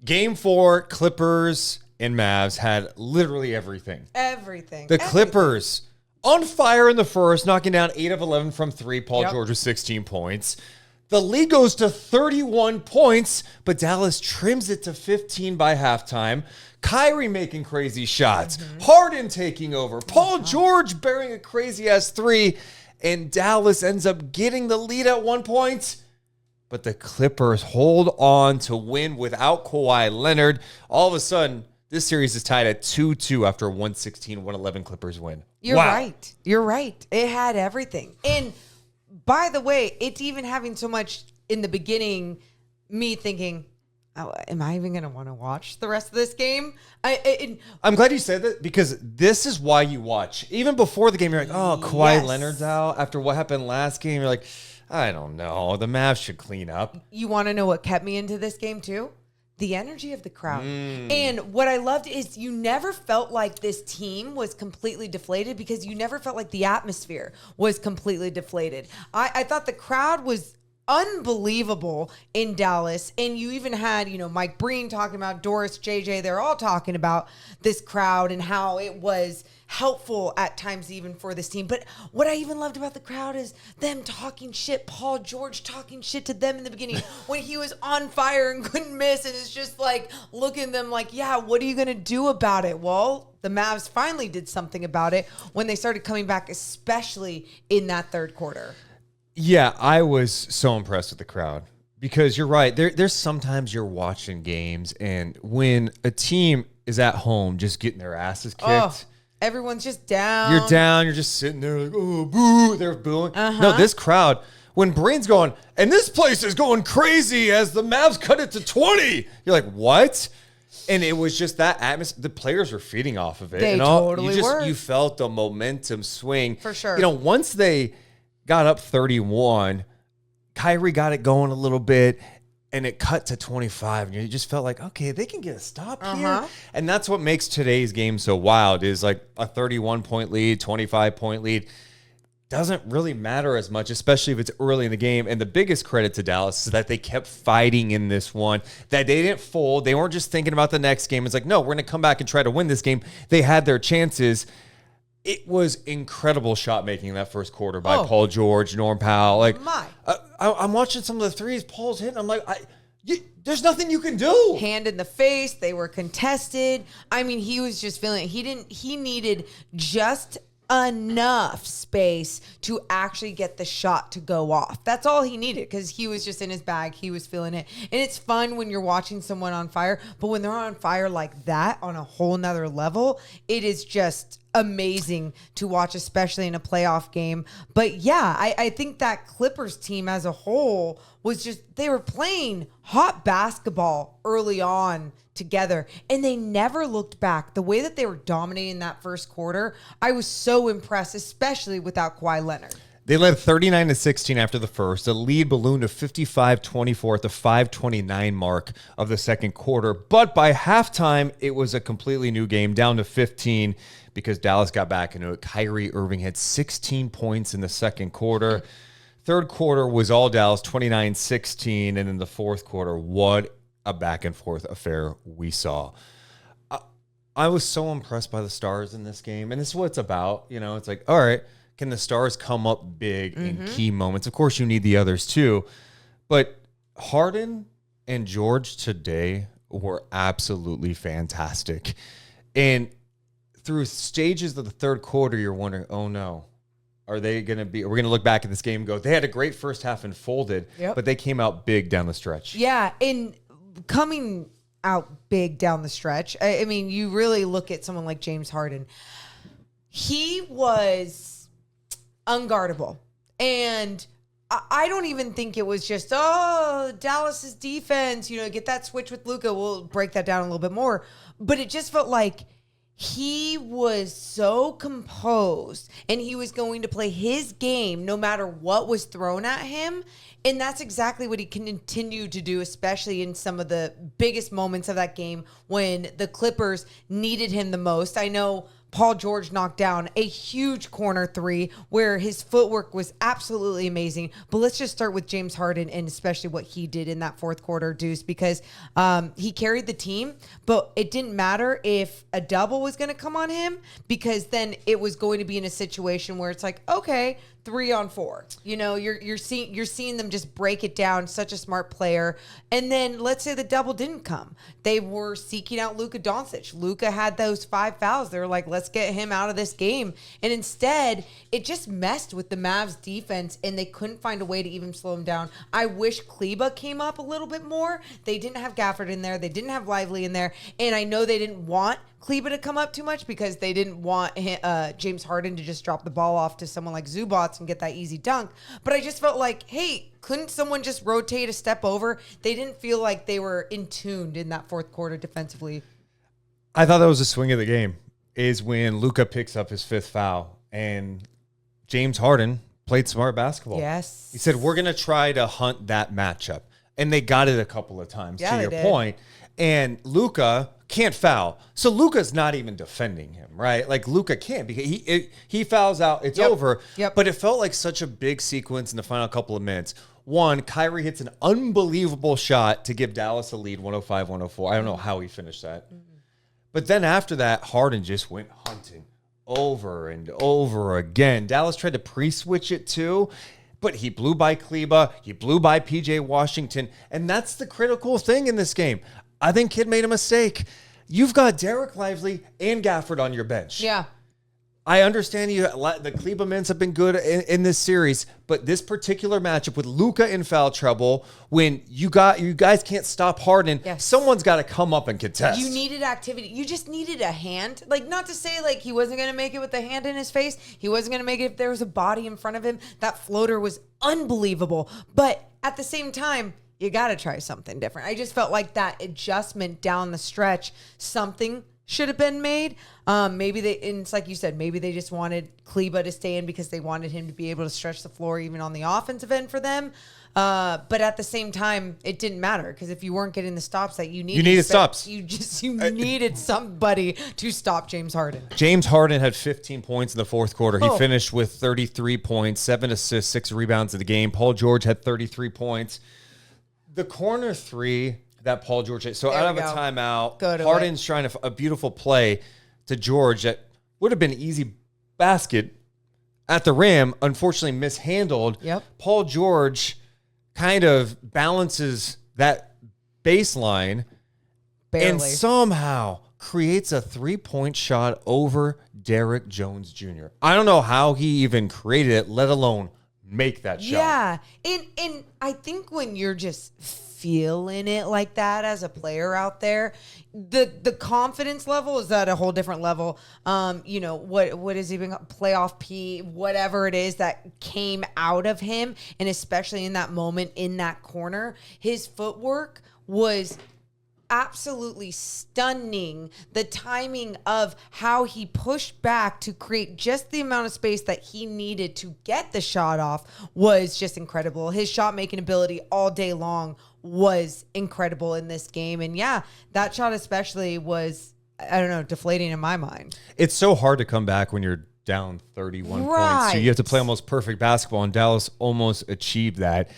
Game 4, Clippers and Mavs had literally everything. The Clippers on fire in the first, knocking down 8 of 11 from 3. Paul George with 16 points. The lead goes to 31 points, but Dallas trims it to 15 by halftime. Kyrie making crazy shots. Harden taking over. Paul George burying a crazy-ass 3. And Dallas ends up getting the lead at 1 point. But the Clippers hold on to win without Kawhi Leonard. All of a sudden, this series is tied at 2-2 after a 116-111 Clippers win. You're right. You're right. It had everything. And by the way, it's even having so much in the beginning, me thinking, oh, am I even going to want to watch the rest of this game? I'm glad you said that because this is why you watch. Even before the game, you're like, oh, Kawhi Leonard's out. After what happened last game, you're like, I don't know. The Mavs should clean up. You want to know what kept me into this game too? The energy of the crowd. And what I loved is you never felt like this team was completely deflated because you never felt like the atmosphere was completely deflated. I thought the crowd was unbelievable in Dallas. And you even had, Mike Breen talking about Doris, JJ. They're all talking about this crowd and how it was helpful at times even for this team. But what I even loved about the crowd is them talking shit. Paul George talking shit to them in the beginning when he was on fire and couldn't miss. And it's just like looking at them like, yeah, what are you going to do about it? Well, the Mavs finally did something about it when they started coming back, especially in that third quarter. Yeah, I was so impressed with the crowd because you're right. There's sometimes you're watching games and when a team is at home just getting their asses kicked, everyone's just down. You're down. You're just sitting there like, oh, boo. They're booing. No, this crowd, when Breen's going, and this place is going crazy as the Mavs cut it to 20. You're like, what? And it was just that atmosphere. The players were feeding off of it. They totally were. You felt the momentum swing. For sure. Once they got up 31, Kyrie got it going a little bit. And it cut to 25, and you just felt like, okay, they can get a stop here. And that's what makes today's game so wild is like a 31-point lead, 25-point lead. Doesn't really matter as much, especially if it's early in the game. And the biggest credit to Dallas is that they kept fighting in this one, that they didn't fold. They weren't just thinking about the next game. It's like, no, we're going to come back and try to win this game. They had their chances. It was incredible shot making in that first quarter by Paul George, Norm Powell. Like, I'm watching some of the threes Paul's hitting. I'm like, there's nothing you can do. Hand in the face. They were contested. I mean, he was just feeling it. He needed just enough space to actually get the shot to go off. That's all he needed because he was just in his bag. He was feeling it. And it's fun when you're watching someone on fire, but when they're on fire like that on a whole nother level, it is just amazing to watch, especially in a playoff game. But yeah, I think that Clippers team as a whole was just, they were playing hot basketball early on together and they never looked back. The way that they were dominating that first quarter, I was so impressed, especially without Kawhi Leonard. They led 39-16 after the first. The lead ballooned to 55-24 at the 5:29 mark of the second quarter. But by halftime, it was a completely new game, down to 15 because Dallas got back into it. Kyrie Irving had 16 points in the second quarter. Third quarter was all Dallas, 29-16. And in the fourth quarter, what a back-and-forth affair we saw. I was so impressed by the stars in this game. And this is what it's about. It's like, all right, can the stars come up big in key moments? Of course, you need the others too. But Harden and George today were absolutely fantastic. And through stages of the third quarter, you're wondering, oh no, we're going to look back at this game and go, they had a great first half and folded, but they came out big down the stretch. Yeah, and coming out big down the stretch, I mean, you really look at someone like James Harden. He was unguardable. And I don't even think it was just, Dallas's defense, get that switch with Luka. We'll break that down a little bit more. But it just felt like he was so composed and he was going to play his game no matter what was thrown at him. And that's exactly what he continued to do, especially in some of the biggest moments of that game when the Clippers needed him the most. I know Paul George knocked down a huge corner three where his footwork was absolutely amazing. But let's just start with James Harden and especially what he did in that fourth quarter, Deuce, because he carried the team, but it didn't matter if a double was going to come on him because then it was going to be in a situation where it's like, okay, 3-on-4. You know, you're seeing them just break it down. Such a smart player. And then let's say the double didn't come. They were seeking out Luka Doncic. Luka had those 5 fouls. They were like, let's get him out of this game. And instead, it just messed with the Mavs defense and they couldn't find a way to even slow him down. I wish Kleba came up a little bit more. They didn't have Gafford in there. They didn't have Lively in there. And I know they didn't want Kleba to come up too much because they didn't want James Harden to just drop the ball off to someone like Zubats and get that easy dunk. But I just felt like, hey, couldn't someone just rotate a step over? They didn't feel like they were in tuned in that fourth quarter defensively. I thought that was a swing of the game, is when Luka picks up his 5th foul and James Harden played smart basketball. Yes. He said, we're going to try to hunt that matchup. And they got it a couple of times, to your point. And Luka can't foul. So Luka's not even defending him, right? Like Luka can't because he fouls out, it's over. Yep. But it felt like such a big sequence in the final couple of minutes. One, Kyrie hits an unbelievable shot to give Dallas a lead, 105-104. I don't know how he finished that. But then after that, Harden just went hunting over and over again. Dallas tried to pre-switch it too, but he blew by Kleba. He blew by P.J. Washington. And that's the critical thing in this game. I think Kid made a mistake. You've got Derek Lively and Gafford on your bench. Yeah. I understand the Kleba minutes have been good in this series, but this particular matchup with Luka in foul trouble, when you guys can't stop Harden, someone's got to come up and contest. You needed activity. You just needed a hand. Like, not to say like he wasn't going to make it with the hand in his face. He wasn't going to make it if there was a body in front of him. That floater was unbelievable. But at the same time, you got to try something different. I just felt like that adjustment down the stretch, something should have been made. Maybe and it's like you said, maybe they just wanted Kleba to stay in because they wanted him to be able to stretch the floor even on the offensive end for them. But at the same time, it didn't matter because if you weren't getting the stops that you needed stops. You needed somebody to stop James Harden. James Harden had 15 points in the fourth quarter. He finished with 33 points, 7 assists, 6 rebounds in the game. Paul George had 33 points. The corner three that Paul George hit. So out of a timeout, Harden's trying a beautiful play to George that would have been an easy basket at the rim. Unfortunately, mishandled. Yep. Paul George kind of balances that baseline and somehow creates a 3-point shot over Derek Jones Jr. I don't know how he even created it, let alone make that shot. Yeah. And I think when you're just feeling it like that as a player out there, the confidence level is at a whole different level. You know, what is even playoff P, whatever it is that came out of him, and especially in that moment in that corner, his footwork was absolutely stunning. The timing of how he pushed back to create just the amount of space that he needed to get the shot off was just incredible. His shot making ability all day long was incredible in this game. And yeah, that shot especially was, I don't know, deflating in my mind. It's so hard to come back when you're down 31 points. So you have to play almost perfect basketball, and Dallas almost achieved that.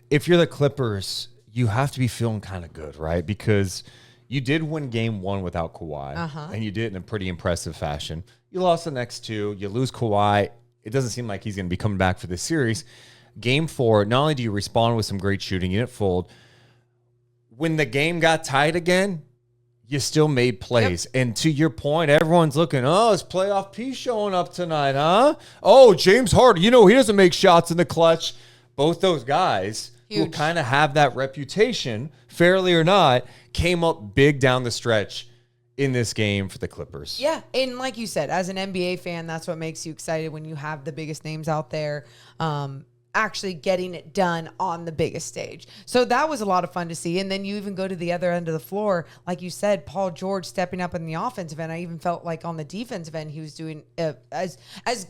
If you're the Clippers, you have to be feeling kind of good, right? Because you did win game 1 without Kawhi, and you did it in a pretty impressive fashion. You lost the next 2. You lose Kawhi. It doesn't seem like he's going to be coming back for this series. Game 4, not only do you respond with some great shooting, you didn't fold. When the game got tied again, you still made plays. Yep. And to your point, everyone's looking, oh, is playoff P showing up tonight, huh? Oh, James Harden, he doesn't make shots in the clutch. Both those guys who kind of have that reputation, fairly or not, came up big down the stretch in this game for the Clippers. Yeah, and like you said, as an NBA fan, that's what makes you excited when you have the biggest names out there. actually getting it done on the biggest stage. So that was a lot of fun to see. And then you even go to the other end of the floor. Like you said, Paul George stepping up in the offensive end. I even felt like on the defensive end, he was doing as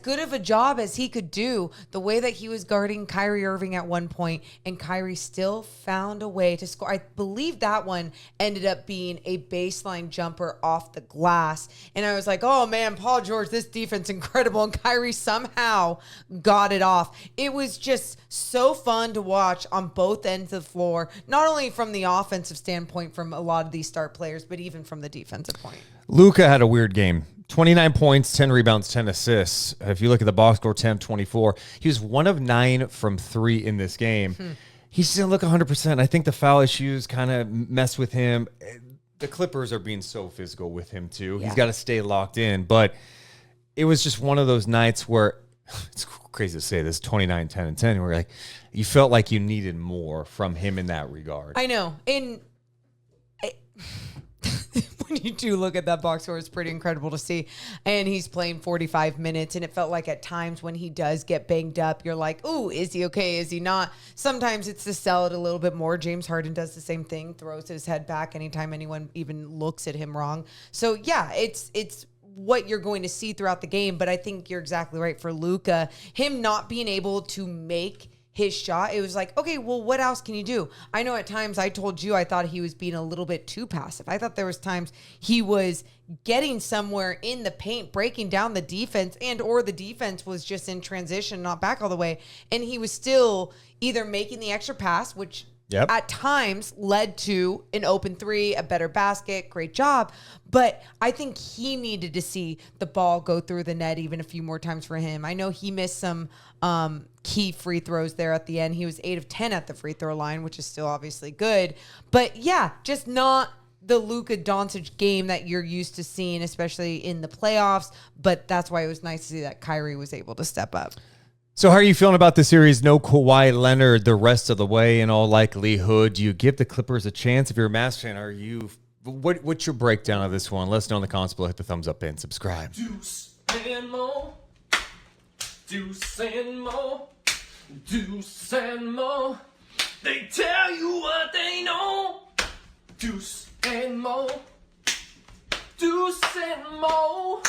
good of a job as he could do. The way that he was guarding Kyrie Irving at one point, and Kyrie still found a way to score. I believe that one ended up being a baseline jumper off the glass. And I was like, oh man, Paul George, this defense incredible. And Kyrie somehow got it off. It was just so fun to watch on both ends of the floor, not only from the offensive standpoint from a lot of these start players, but even from the defensive point. Luka had a weird game. 29 points, 10 rebounds, 10 assists. If you look at the box score, 10, 24. He was 1 of 9 from 3 in this game. He just didn't look 100%. I think the foul issues kind of messed with him. The Clippers are being so physical with him, too. Yeah. He's got to stay locked in. But it was just one of those nights where it's crazy to say this, 29, 10, and 10, where like you felt like you needed more from him in that regard. I know. And when you do look at that box score, it's pretty incredible to see. And he's playing 45 minutes, and it felt like at times when he does get banged up, you're like, ooh, is he okay? Is he not? Sometimes it's to sell it a little bit more. James Harden does the same thing, throws his head back anytime anyone even looks at him wrong. So, yeah, it's what you're going to see throughout the game. But I think you're exactly right for Luka. Him not being able to make his shot, it was like, okay, well, what else can you do? I know at times I told you I thought he was being a little bit too passive. I thought there was times he was getting somewhere in the paint, breaking down the defense, and or the defense was just in transition, not back all the way. And he was still either making the extra pass, which at times led to an open three, a better basket, great job. But I think he needed to see the ball go through the net even a few more times for him. I know he missed some key free throws there at the end. He was 8 of 10 at the free throw line, which is still obviously good. But yeah, just not the Luka Doncic game that you're used to seeing, especially in the playoffs. But that's why it was nice to see that Kyrie was able to step up. So how are you feeling about the series? No Kawhi Leonard the rest of the way in all likelihood. Do you give the Clippers a chance? If you're a Mavs fan, are you? What's your breakdown of this one? Let us know in the comments below. Hit the thumbs up and subscribe. Deuce and Mo. Deuce and Mo. Deuce and Mo. They tell you what they know. Deuce and Mo. Deuce and Mo.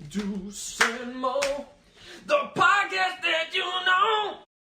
Deuce and Mo. The